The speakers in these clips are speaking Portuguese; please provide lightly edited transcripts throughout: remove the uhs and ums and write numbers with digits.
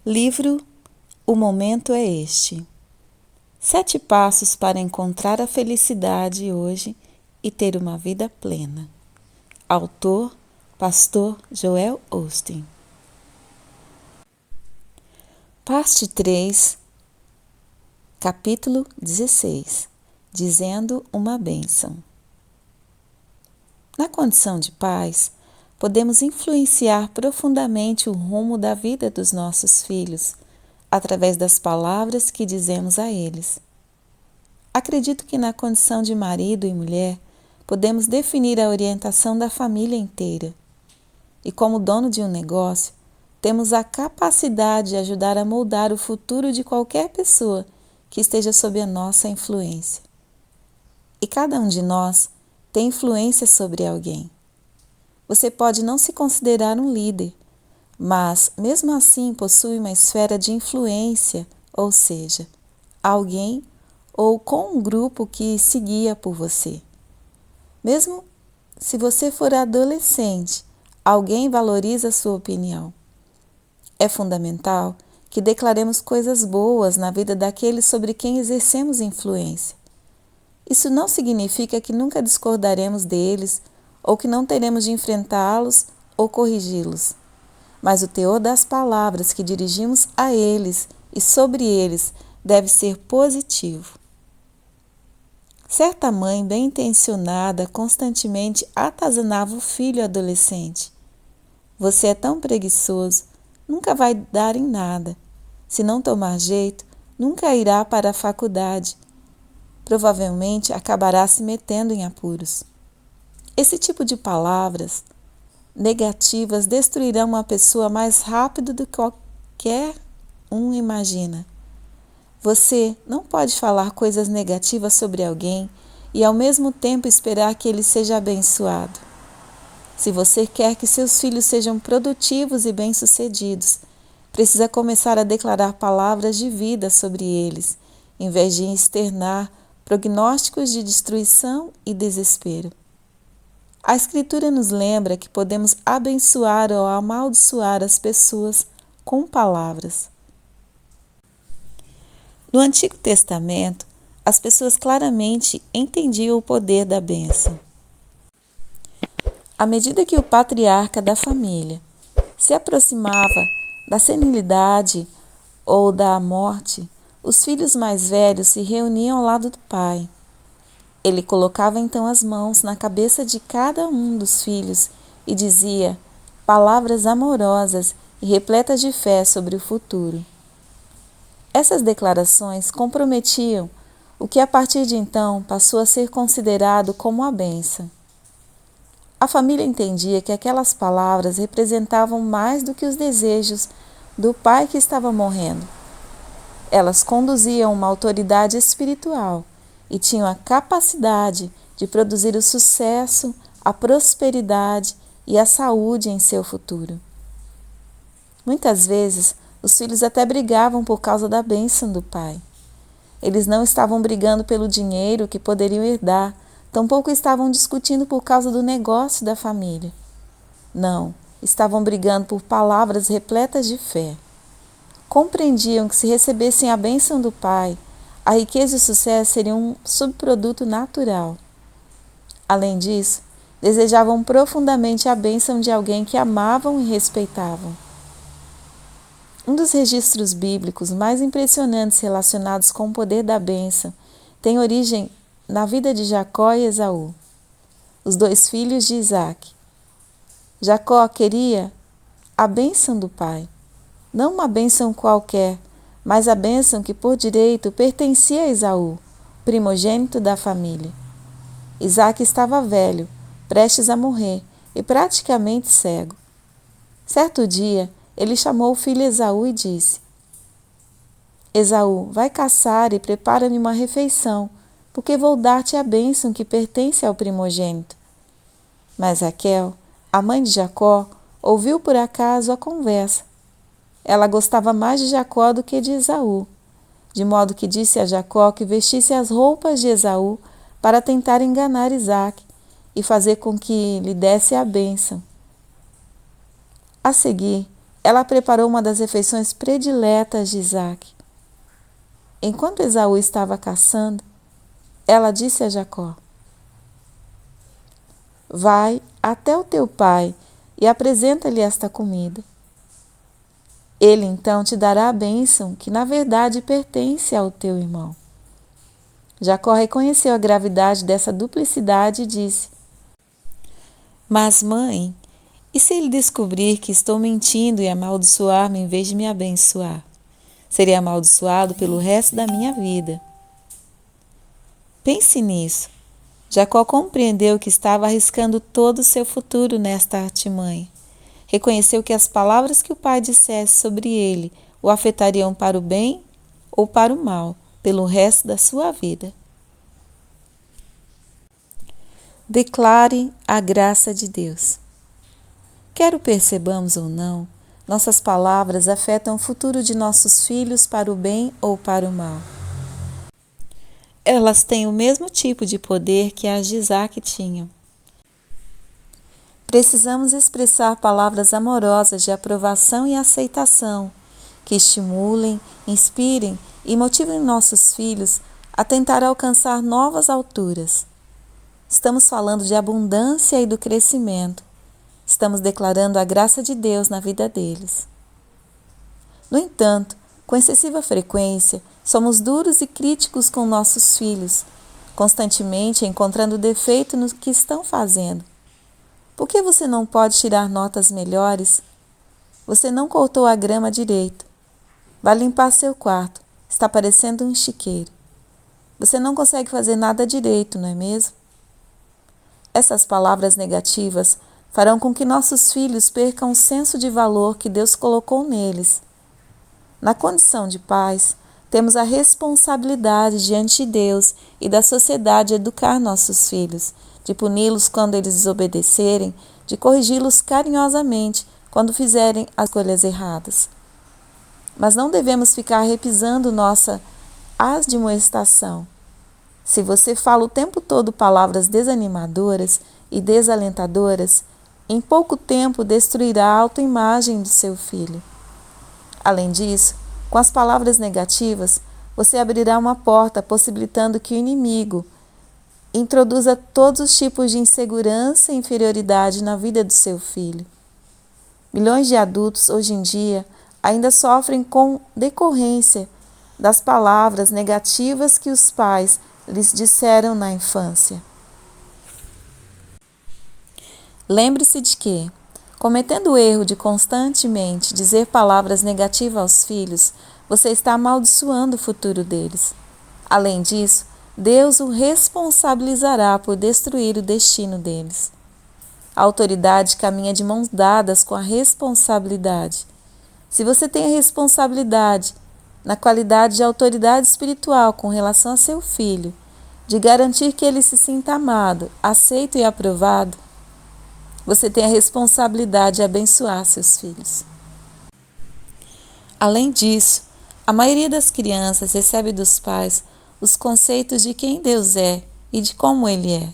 Livro O Momento é Este. 7 passos para encontrar a felicidade hoje e ter uma vida plena. Autor, Pastor Joel Osteen. Parte 3, capítulo 16. Dizendo uma bênção. Na condição de pais, podemos influenciar profundamente o rumo da vida dos nossos filhos, através das palavras que dizemos a eles. Acredito que na condição de marido e mulher, podemos definir a orientação da família inteira. E como dono de um negócio, temos a capacidade de ajudar a moldar o futuro de qualquer pessoa que esteja sob a nossa influência. E cada um de nós tem influência sobre alguém. Você pode não se considerar um líder, mas mesmo assim possui uma esfera de influência, ou seja, alguém ou com um grupo que se guia por você. Mesmo se você for adolescente, alguém valoriza sua opinião. É fundamental que declaremos coisas boas na vida daqueles sobre quem exercemos influência. Isso não significa que nunca discordaremos deles ou que não teremos de enfrentá-los ou corrigi-los. Mas o teor das palavras que dirigimos a eles e sobre eles deve ser positivo. Certa mãe bem-intencionada constantemente atazanava o filho adolescente. Você é tão preguiçoso, nunca vai dar em nada. Se não tomar jeito, nunca irá para a faculdade. Provavelmente acabará se metendo em apuros. Esse tipo de palavras negativas destruirão uma pessoa mais rápido do que qualquer um imagina. Você não pode falar coisas negativas sobre alguém e ao mesmo tempo esperar que ele seja abençoado. Se você quer que seus filhos sejam produtivos e bem-sucedidos, precisa começar a declarar palavras de vida sobre eles, em vez de externar prognósticos de destruição e desespero. A Escritura nos lembra que podemos abençoar ou amaldiçoar as pessoas com palavras. No Antigo Testamento, as pessoas claramente entendiam o poder da bênção. À medida que o patriarca da família se aproximava da senilidade ou da morte, os filhos mais velhos se reuniam ao lado do pai. Ele colocava então as mãos na cabeça de cada um dos filhos e dizia palavras amorosas e repletas de fé sobre o futuro. Essas declarações comprometiam o que a partir de então passou a ser considerado como a bênção. A família entendia que aquelas palavras representavam mais do que os desejos do pai que estava morrendo. Elas conduziam uma autoridade espiritual e tinham a capacidade de produzir o sucesso, a prosperidade e a saúde em seu futuro. Muitas vezes, os filhos até brigavam por causa da bênção do pai. Eles não estavam brigando pelo dinheiro que poderiam herdar, tampouco estavam discutindo por causa do negócio da família. Não, estavam brigando por palavras repletas de fé. Compreendiam que se recebessem a bênção do pai, a riqueza e o sucesso seriam um subproduto natural. Além disso, desejavam profundamente a bênção de alguém que amavam e respeitavam. Um dos registros bíblicos mais impressionantes relacionados com o poder da bênção tem origem na vida de Jacó e Esaú, os 2 filhos de Isaac. Jacó queria a bênção do pai, não uma bênção qualquer, mas a bênção que por direito pertencia a Esaú, primogênito da família. Isaac estava velho, prestes a morrer e praticamente cego. Certo dia, ele chamou o filho Esaú e disse: Esaú, vai caçar e prepara-me uma refeição, porque vou dar-te a bênção que pertence ao primogênito. Mas Raquel, a mãe de Jacó, ouviu por acaso a conversa. Ela gostava mais de Jacó do que de Esaú, de modo que disse a Jacó que vestisse as roupas de Esaú para tentar enganar Isaque e fazer com que lhe desse a bênção. A seguir, ela preparou uma das refeições prediletas de Isaque. Enquanto Esaú estava caçando, ela disse a Jacó: vai até o teu pai e apresenta-lhe esta comida. Ele então te dará a bênção que na verdade pertence ao teu irmão. Jacó reconheceu a gravidade dessa duplicidade e disse: mas, mãe, e se ele descobrir que estou mentindo e amaldiçoar-me em vez de me abençoar? Serei amaldiçoado pelo resto da minha vida. Pense nisso. Jacó compreendeu que estava arriscando todo o seu futuro nesta artimanha. Reconheceu que as palavras que o pai dissesse sobre ele o afetariam para o bem ou para o mal, pelo resto da sua vida. Declare a graça de Deus. Quer o percebamos ou não, nossas palavras afetam o futuro de nossos filhos para o bem ou para o mal. Elas têm o mesmo tipo de poder que as de Isaque tinham. Precisamos expressar palavras amorosas de aprovação e aceitação, que estimulem, inspirem e motivem nossos filhos a tentar alcançar novas alturas. Estamos falando de abundância e do crescimento. Estamos declarando a graça de Deus na vida deles. No entanto, com excessiva frequência, somos duros e críticos com nossos filhos, constantemente encontrando defeito no que estão fazendo. Por que você não pode tirar notas melhores? Você não cortou a grama direito. Vai limpar seu quarto. Está parecendo um chiqueiro. Você não consegue fazer nada direito, não é mesmo? Essas palavras negativas farão com que nossos filhos percam o senso de valor que Deus colocou neles. Na condição de pais, temos a responsabilidade diante de Deus e da sociedade de educar nossos filhos, de puni-los quando eles desobedecerem, de corrigi-los carinhosamente quando fizerem as escolhas erradas. Mas não devemos ficar repisando nossa admoestação. Se você fala o tempo todo palavras desanimadoras e desalentadoras, em pouco tempo destruirá a autoimagem do seu filho. Além disso, com as palavras negativas, você abrirá uma porta possibilitando que o inimigo introduza todos os tipos de insegurança e inferioridade na vida do seu filho. Milhões de adultos hoje em dia ainda sofrem com decorrência das palavras negativas que os pais lhes disseram na infância. Lembre-se de que, cometendo o erro de constantemente dizer palavras negativas aos filhos, você está amaldiçoando o futuro deles. Além disso, Deus o responsabilizará por destruir o destino deles. A autoridade caminha de mãos dadas com a responsabilidade. Se você tem a responsabilidade, na qualidade de autoridade espiritual com relação a seu filho, de garantir que ele se sinta amado, aceito e aprovado, você tem a responsabilidade de abençoar seus filhos. Além disso, a maioria das crianças recebe dos pais os conceitos de quem Deus é e de como Ele é.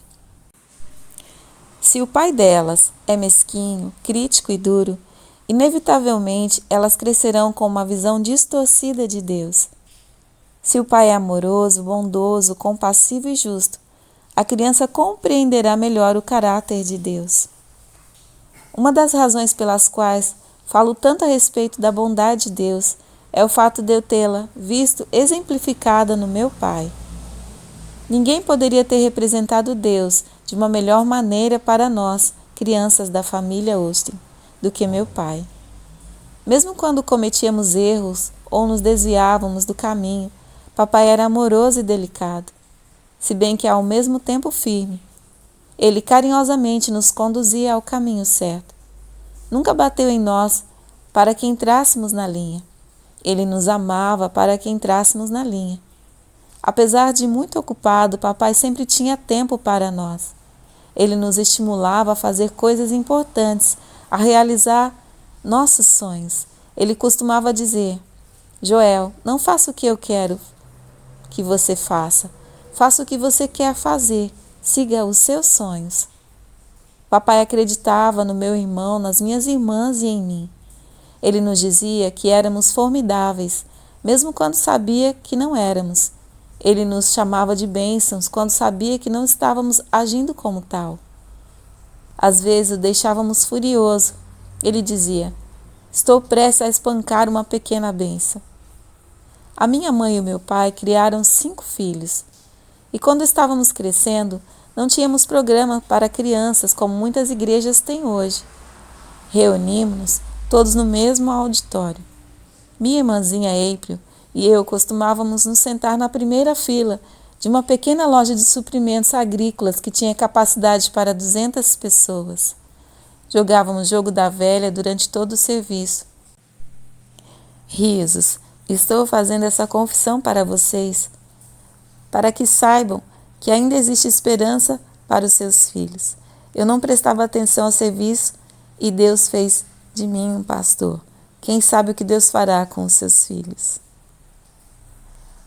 Se o pai delas é mesquinho, crítico e duro, inevitavelmente elas crescerão com uma visão distorcida de Deus. Se o pai é amoroso, bondoso, compassivo e justo, a criança compreenderá melhor o caráter de Deus. Uma das razões pelas quais falo tanto a respeito da bondade de Deus é o fato de eu tê-la visto exemplificada no meu pai. Ninguém poderia ter representado Deus de uma melhor maneira para nós, crianças da família Austin, do que meu pai. Mesmo quando cometíamos erros ou nos desviávamos do caminho, papai era amoroso e delicado, se bem que ao mesmo tempo firme. Ele carinhosamente nos conduzia ao caminho certo. Nunca bateu em nós para que entrássemos na linha. Ele nos amava para que entrássemos na linha. Apesar de muito ocupado, papai sempre tinha tempo para nós. Ele nos estimulava a fazer coisas importantes, a realizar nossos sonhos. Ele costumava dizer: Joel, não faça o que eu quero que você faça. Faça o que você quer fazer. Siga os seus sonhos. Papai acreditava no meu irmão, nas minhas irmãs e em mim. Ele nos dizia que éramos formidáveis, mesmo quando sabia que não éramos. Ele nos chamava de bênçãos quando sabia que não estávamos agindo como tal. Às vezes o deixávamos furioso. Ele dizia: estou prestes a espancar uma pequena bênção. A minha mãe e o meu pai criaram 5 filhos. E quando estávamos crescendo, não tínhamos programa para crianças como muitas igrejas têm hoje. Reunimos-nos todos no mesmo auditório. Minha irmãzinha April e eu costumávamos nos sentar na primeira fila de uma pequena loja de suprimentos agrícolas que tinha capacidade para 200 pessoas. Jogávamos jogo da velha durante todo o serviço. Risos, estou fazendo essa confissão para vocês, para que saibam que ainda existe esperança para os seus filhos. Eu não prestava atenção ao serviço e Deus fez de mim um pastor. Quem sabe o que Deus fará com os seus filhos?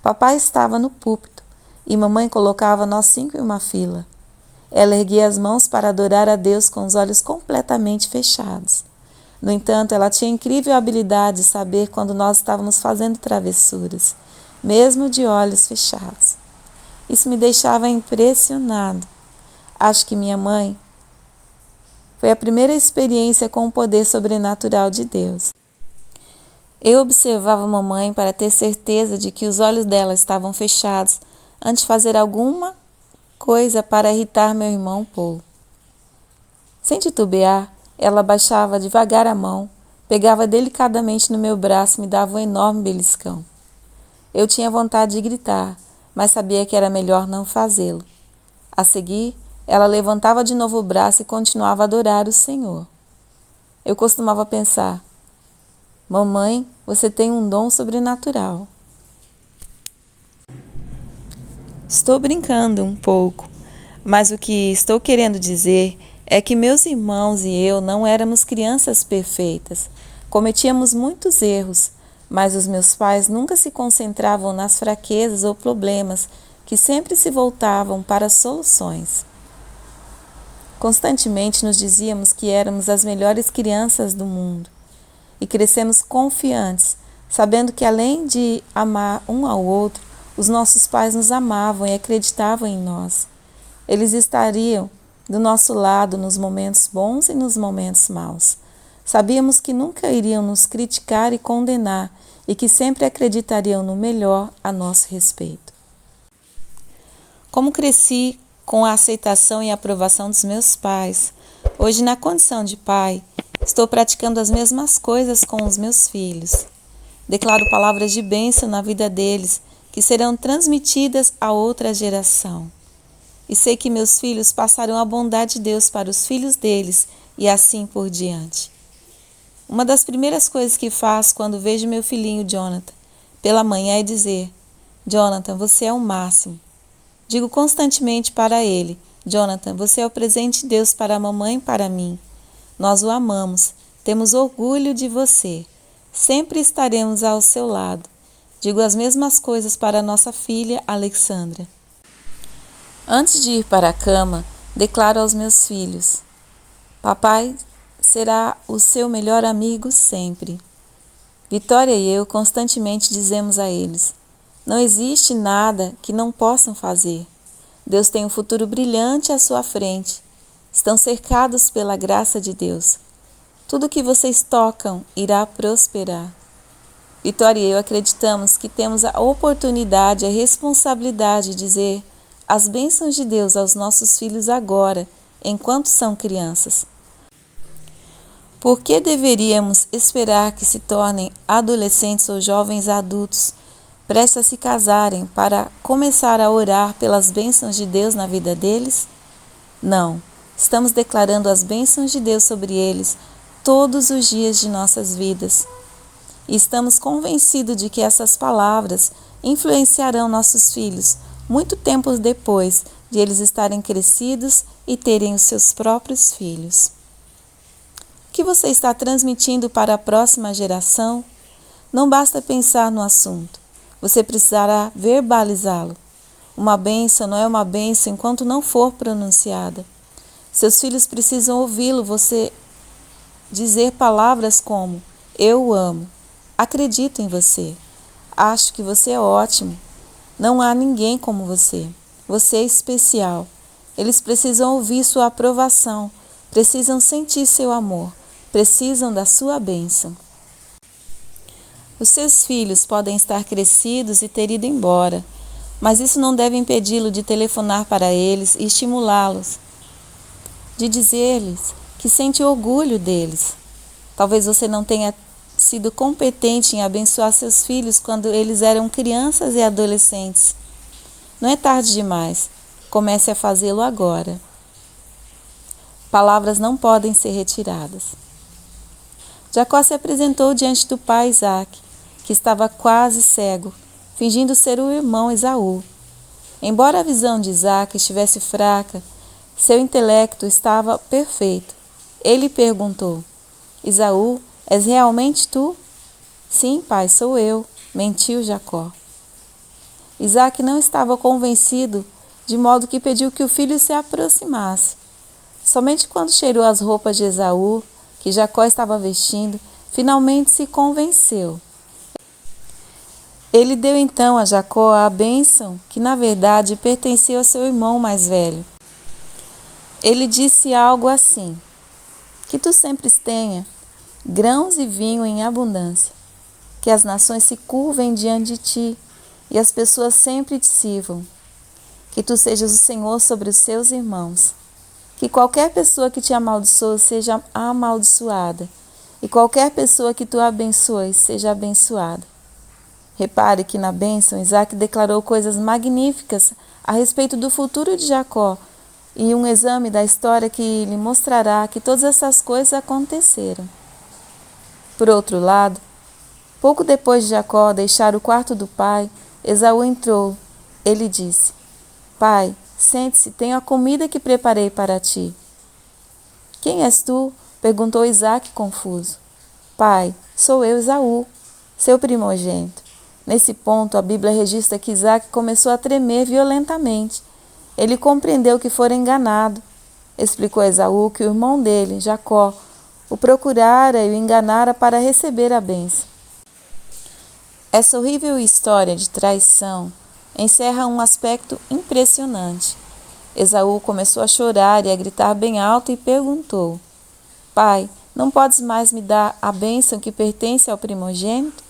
Papai estava no púlpito e mamãe colocava nós 5 em uma fila. Ela erguia as mãos para adorar a Deus com os olhos completamente fechados. No entanto, ela tinha incrível habilidade de saber quando nós estávamos fazendo travessuras, mesmo de olhos fechados. Isso me deixava impressionado. Acho que minha mãe foi a primeira experiência com o poder sobrenatural de Deus. Eu observava mamãe para ter certeza de que os olhos dela estavam fechados antes de fazer alguma coisa para irritar meu irmão Paul. Sem titubear, ela baixava devagar a mão, pegava delicadamente no meu braço e me dava um enorme beliscão. Eu tinha vontade de gritar, mas sabia que era melhor não fazê-lo. A seguir, ela levantava de novo o braço e continuava a adorar o Senhor. Eu costumava pensar: mamãe, você tem um dom sobrenatural. Estou brincando um pouco, mas o que estou querendo dizer é que meus irmãos e eu não éramos crianças perfeitas. Cometíamos muitos erros, mas os meus pais nunca se concentravam nas fraquezas ou problemas, que sempre se voltavam para soluções. Constantemente nos dizíamos que éramos as melhores crianças do mundo e crescemos confiantes, sabendo que além de amar um ao outro, os nossos pais nos amavam e acreditavam em nós. Eles estariam do nosso lado nos momentos bons e nos momentos maus. Sabíamos que nunca iriam nos criticar e condenar e que sempre acreditariam no melhor a nosso respeito. Como cresci com a aceitação e aprovação dos meus pais, hoje, na condição de pai, estou praticando as mesmas coisas com os meus filhos. Declaro palavras de bênção na vida deles, que serão transmitidas a outra geração. E sei que meus filhos passarão a bondade de Deus para os filhos deles e assim por diante. Uma das primeiras coisas que faço quando vejo meu filhinho Jonathan pela manhã é dizer: Jonathan, você é o máximo. Digo constantemente para ele: Jonathan, você é o presente de Deus para a mamãe e para mim. Nós o amamos, temos orgulho de você. Sempre estaremos ao seu lado. Digo as mesmas coisas para a nossa filha Alexandra. Antes de ir para a cama, declaro aos meus filhos: papai será o seu melhor amigo sempre. Vitória e eu constantemente dizemos a eles: não existe nada que não possam fazer. Deus tem um futuro brilhante à sua frente. Estão cercados pela graça de Deus. Tudo que vocês tocam irá prosperar. Vitória e eu acreditamos que temos a oportunidade, a responsabilidade de dizer as bênçãos de Deus aos nossos filhos agora, enquanto são crianças. Por que deveríamos esperar que se tornem adolescentes ou jovens adultos, prestes a se casarem, para começar a orar pelas bênçãos de Deus na vida deles? Não, estamos declarando as bênçãos de Deus sobre eles todos os dias de nossas vidas. E estamos convencidos de que essas palavras influenciarão nossos filhos muito tempo depois de eles estarem crescidos e terem os seus próprios filhos. O que você está transmitindo para a próxima geração? Não basta pensar no assunto, você precisará verbalizá-lo. Uma bênção não é uma bênção enquanto não for pronunciada. Seus filhos precisam ouvi-lo, você dizer palavras como: Eu o amo. Acredito em você. Acho que você é ótimo. Não há ninguém como você. Você é especial. Eles precisam ouvir sua aprovação, precisam sentir seu amor, precisam da sua bênção. Os seus filhos podem estar crescidos e ter ido embora, mas isso não deve impedi-lo de telefonar para eles e estimulá-los, de dizer-lhes que sente orgulho deles. Talvez você não tenha sido competente em abençoar seus filhos quando eles eram crianças e adolescentes. Não é tarde demais. Comece a fazê-lo agora. Palavras não podem ser retiradas. Jacó se apresentou diante do pai Isaque, que estava quase cego, fingindo ser o irmão Esaú. Embora a visão de Isaque estivesse fraca, seu intelecto estava perfeito. Ele perguntou: Esaú, és realmente tu? Sim, pai, sou eu, mentiu Jacó. Isaque não estava convencido, de modo que pediu que o filho se aproximasse. Somente quando cheirou as roupas de Esaú, que Jacó estava vestindo, finalmente se convenceu. Ele deu então a Jacó a bênção que, na verdade, pertencia ao seu irmão mais velho. Ele disse algo assim: que tu sempre tenha grãos e vinho em abundância, que as nações se curvem diante de ti e as pessoas sempre te sirvam, que tu sejas o Senhor sobre os seus irmãos, que qualquer pessoa que te amaldiçoe seja amaldiçoada, e qualquer pessoa que tu abençoes seja abençoada. Repare que na bênção, Isaque declarou coisas magníficas a respeito do futuro de Jacó, e um exame da história que lhe mostrará que todas essas coisas aconteceram. Por outro lado, pouco depois de Jacó deixar o quarto do pai, Esaú entrou. Ele disse: Pai, sente-se, tenho a comida que preparei para ti. Quem és tu? Perguntou Isaque confuso. Pai, sou eu, Esaú, seu primogênito. Nesse ponto, a Bíblia registra que Isaque começou a tremer violentamente. Ele compreendeu que fora enganado. Explicou a Esaú que o irmão dele, Jacó, o procurara e o enganara para receber a bênção. Essa horrível história de traição encerra um aspecto impressionante. Esaú começou a chorar e a gritar bem alto e perguntou: Pai, não podes mais me dar a bênção que pertence ao primogênito?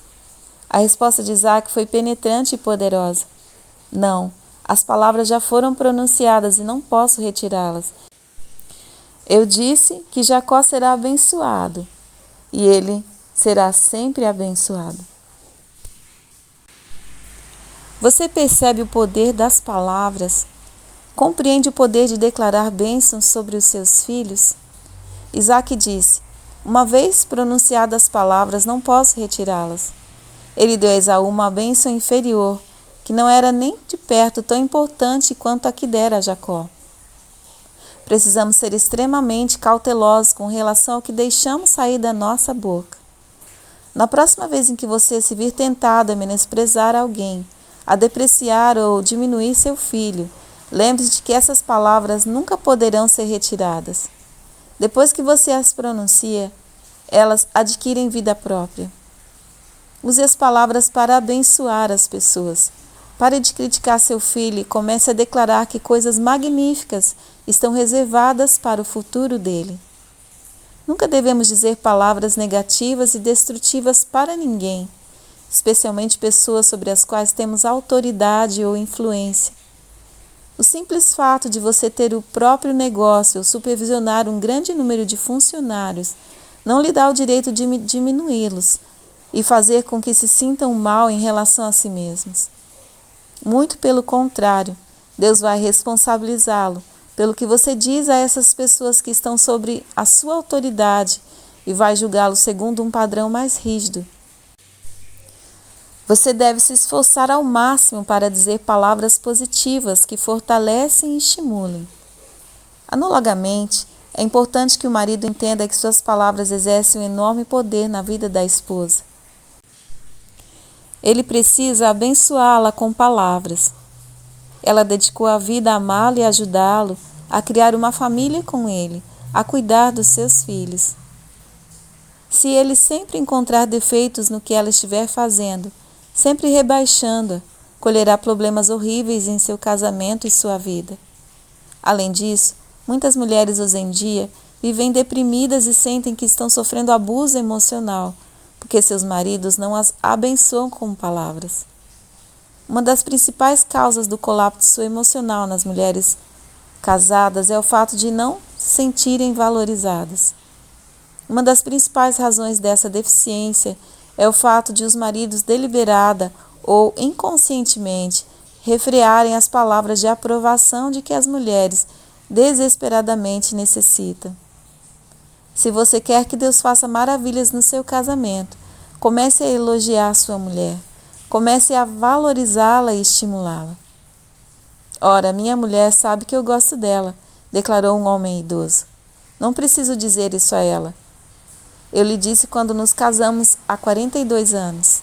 A resposta de Isaque foi penetrante e poderosa. Não, as palavras já foram pronunciadas e não posso retirá-las. Eu disse que Jacó será abençoado, e ele será sempre abençoado. Você percebe o poder das palavras? Compreende o poder de declarar bênçãos sobre os seus filhos? Isaque disse: Uma vez pronunciadas as palavras, não posso retirá-las. Ele deu a Esaú uma bênção inferior, que não era nem de perto tão importante quanto a que dera a Jacó. Precisamos ser extremamente cautelosos com relação ao que deixamos sair da nossa boca. Na próxima vez em que você se vir tentado a menosprezar alguém, a depreciar ou diminuir seu filho, lembre-se de que essas palavras nunca poderão ser retiradas. Depois que você as pronuncia, elas adquirem vida própria. Use as palavras para abençoar as pessoas. Pare de criticar seu filho e comece a declarar que coisas magníficas estão reservadas para o futuro dele. Nunca devemos dizer palavras negativas e destrutivas para ninguém, especialmente pessoas sobre as quais temos autoridade ou influência. O simples fato de você ter o próprio negócio ou supervisionar um grande número de funcionários não lhe dá o direito de diminuí-los e fazer com que se sintam mal em relação a si mesmos. Muito pelo contrário, Deus vai responsabilizá-lo pelo que você diz a essas pessoas que estão sobre a sua autoridade e vai julgá-lo segundo um padrão mais rígido. Você deve se esforçar ao máximo para dizer palavras positivas que fortalecem e estimulem. Analogamente, é importante que o marido entenda que suas palavras exercem um enorme poder na vida da esposa. Ele precisa abençoá-la com palavras. Ela dedicou a vida a amá-lo e ajudá-lo, a criar uma família com ele, a cuidar dos seus filhos. Se ele sempre encontrar defeitos no que ela estiver fazendo, sempre rebaixando-a, colherá problemas horríveis em seu casamento e sua vida. Além disso, muitas mulheres hoje em dia vivem deprimidas e sentem que estão sofrendo abuso emocional, porque seus maridos não as abençoam com palavras. Uma das principais causas do colapso emocional nas mulheres casadas é o fato de não se sentirem valorizadas. Uma das principais razões dessa deficiência é o fato de os maridos deliberada ou inconscientemente refrearem as palavras de aprovação de que as mulheres desesperadamente necessitam. Se você quer que Deus faça maravilhas no seu casamento, comece a elogiar sua mulher. Comece a valorizá-la e estimulá-la. Ora, minha mulher sabe que eu gosto dela, declarou um homem idoso. Não preciso dizer isso a ela. Eu lhe disse quando nos casamos há 42 anos.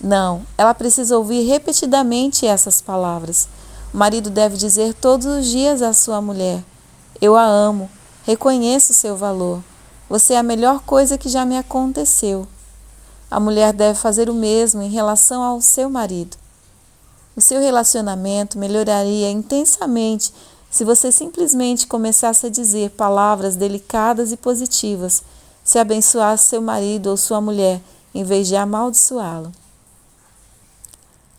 Não, ela precisa ouvir repetidamente essas palavras. O marido deve dizer todos os dias à sua mulher: eu a amo, reconheço seu valor. Você é a melhor coisa que já me aconteceu. A mulher deve fazer o mesmo em relação ao seu marido. O seu relacionamento melhoraria intensamente se você simplesmente começasse a dizer palavras delicadas e positivas, se abençoasse seu marido ou sua mulher, em vez de amaldiçoá-lo.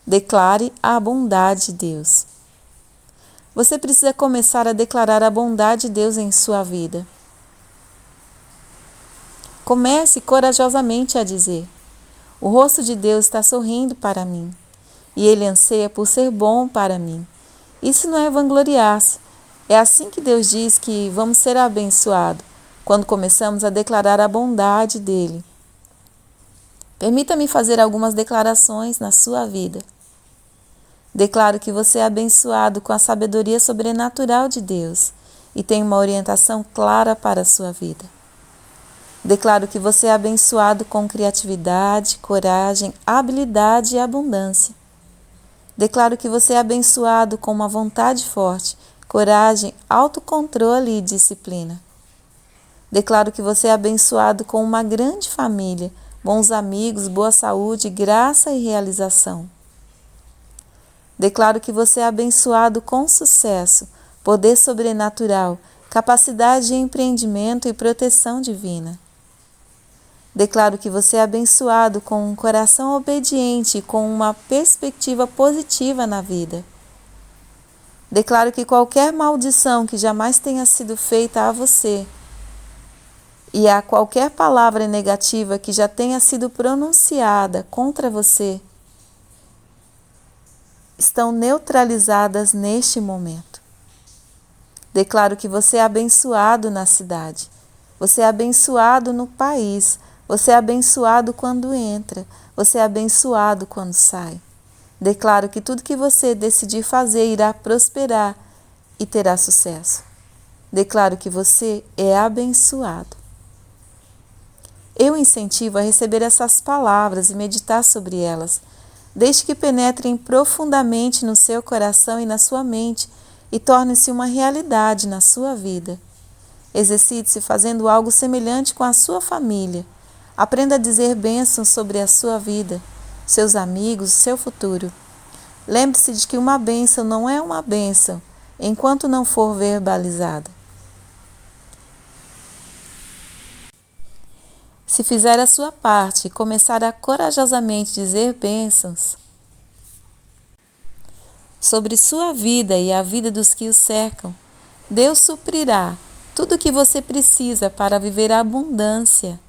Declare a bondade de Deus. Você precisa começar a declarar a bondade de Deus em sua vida. Comece corajosamente a dizer: o rosto de Deus está sorrindo para mim, e Ele anseia por ser bom para mim. Isso não é vangloriar-se. É assim que Deus diz que vamos ser abençoados, quando começamos a declarar a bondade dEle. Permita-me fazer algumas declarações na sua vida. Declaro que você é abençoado com a sabedoria sobrenatural de Deus e tem uma orientação clara para a sua vida. Declaro que você é abençoado com criatividade, coragem, habilidade e abundância. Declaro que você é abençoado com uma vontade forte, coragem, autocontrole e disciplina. Declaro que você é abençoado com uma grande família, bons amigos, boa saúde, graça e realização. Declaro que você é abençoado com sucesso, poder sobrenatural, capacidade de empreendimento e proteção divina. Declaro que você é abençoado com um coração obediente e com uma perspectiva positiva na vida. Declaro que qualquer maldição que jamais tenha sido feita a você e a qualquer palavra negativa que já tenha sido pronunciada contra você estão neutralizadas neste momento. Declaro que você é abençoado na cidade, você é abençoado no país, você é abençoado quando entra, você é abençoado quando sai. Declaro que tudo que você decidir fazer irá prosperar e terá sucesso. Declaro que você é abençoado. Eu incentivo a receber essas palavras e meditar sobre elas. Deixe que penetrem profundamente no seu coração e na sua mente e torne-se uma realidade na sua vida. Exercite-se fazendo algo semelhante com a sua família. Aprenda a dizer bênçãos sobre a sua vida, seus amigos, seu futuro. Lembre-se de que uma bênção não é uma bênção enquanto não for verbalizada. Se fizer a sua parte e começar a corajosamente dizer bênçãos sobre sua vida e a vida dos que o cercam, Deus suprirá tudo o que você precisa para viver a abundância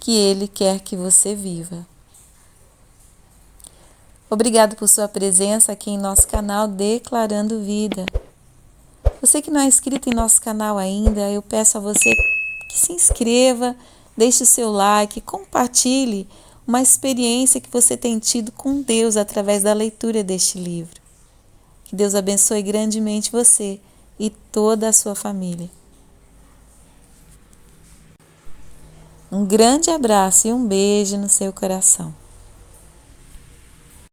que Ele quer que você viva. Obrigado por sua presença aqui em nosso canal Declarando Vida. Você que não é inscrito em nosso canal ainda, eu peço a você que se inscreva, deixe o seu like, compartilhe uma experiência que você tem tido com Deus através da leitura deste livro. Que Deus abençoe grandemente você e toda a sua família. Um grande abraço e um beijo no seu coração.